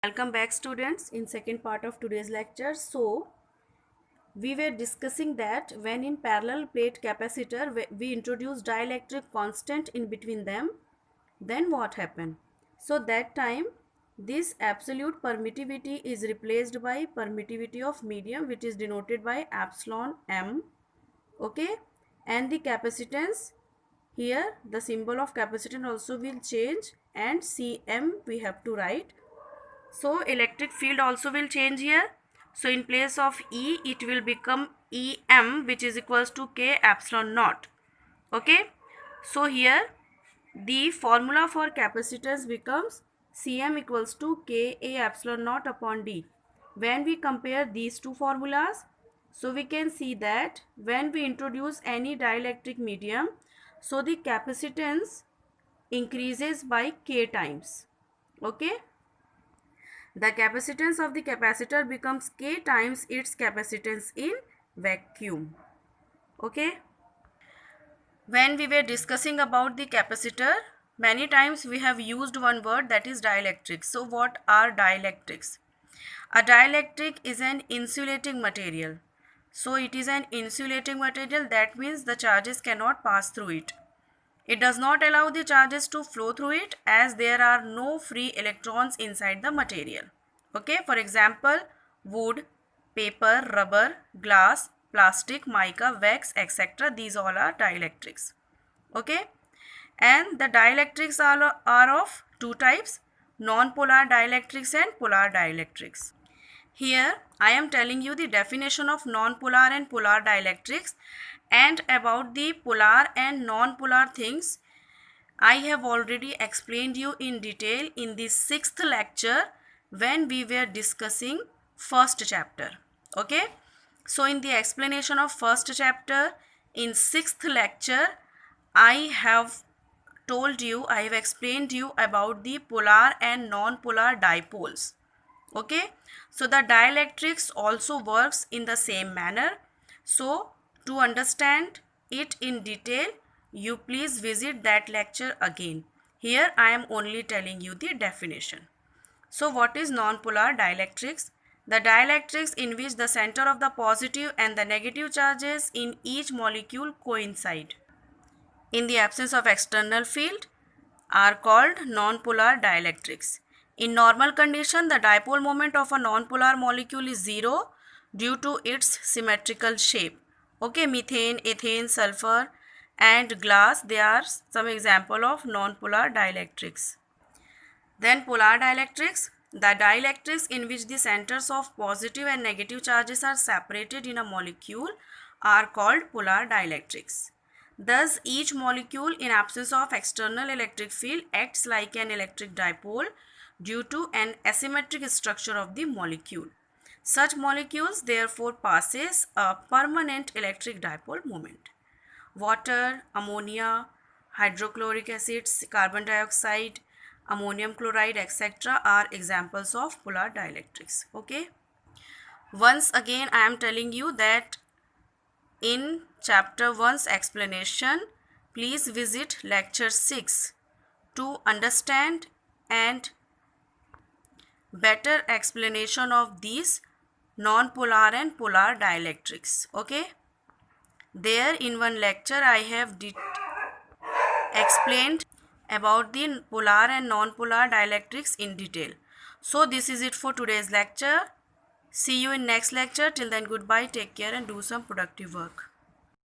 Welcome back students in second part of today's lecture. So we were discussing that when in parallel plate capacitor we introduce dielectric constant in between them, then what happened? So that time this absolute permittivity is replaced by permittivity of medium, which is denoted by epsilon m. Okay, and the capacitance, here the symbol of capacitance also will change, and Cm we have to write. So electric field also will change here. So in place of E, it will become Em, which is equals to K epsilon naught. Okay. So here the formula for capacitance becomes Cm equals to Ka epsilon naught upon D. When we compare these two formulas, so we can see that when we introduce any dielectric medium, so the capacitance increases by K times. Okay. The capacitance of the capacitor becomes K times its capacitance in vacuum. Okay. When we were discussing about the capacitor, many times we have used one word, that is dielectrics. So what are dielectrics? A dielectric is an insulating material. So it is an insulating material, that means the charges cannot pass through it. It does not allow the charges to flow through it, as there are no free electrons inside the material. Okay, for example, wood, paper, rubber, glass, plastic, mica, wax, etc. These all are dielectrics. Okay, and the dielectrics are of two types: non-polar dielectrics and polar dielectrics. Here I am telling you the definition of non-polar and polar dielectrics, and about the polar and non-polar things I have already explained you in detail in the 6th lecture when we were discussing first chapter. Okay, so in the explanation of first chapter in 6th lecture, I have explained you about the polar and non-polar dipoles. Okay, so the dielectrics also works in the same manner. So to understand it in detail, you please visit that lecture again. Here I am only telling you the definition. So what is non-polar dielectrics? The dielectrics in which the center of the positive and the negative charges in each molecule coincide in the absence of external field are called non-polar dielectrics. In normal condition, the dipole moment of a non-polar molecule is zero due to its symmetrical shape. Okay, methane, ethane, sulfur and glass, they are some example of non-polar dielectrics. Then polar dielectrics, the dielectrics in which the centers of positive and negative charges are separated in a molecule are called polar dielectrics. Thus, each molecule in absence of external electric field acts like an electric dipole due to an asymmetric structure of the molecule. Such molecules therefore passes a permanent electric dipole moment. Water, ammonia, hydrochloric acid, carbon dioxide, ammonium chloride, etc. are examples of polar dielectrics. Okay. Once again, I am telling you that in chapter 1's explanation, please visit lecture 6 to understand and better explanation of these non-polar and polar dielectrics. Okay. There in one lecture I have explained about the polar and non-polar dielectrics in detail. So this is it for today's lecture. See you in next lecture. Till then, goodbye, take care and do some productive work.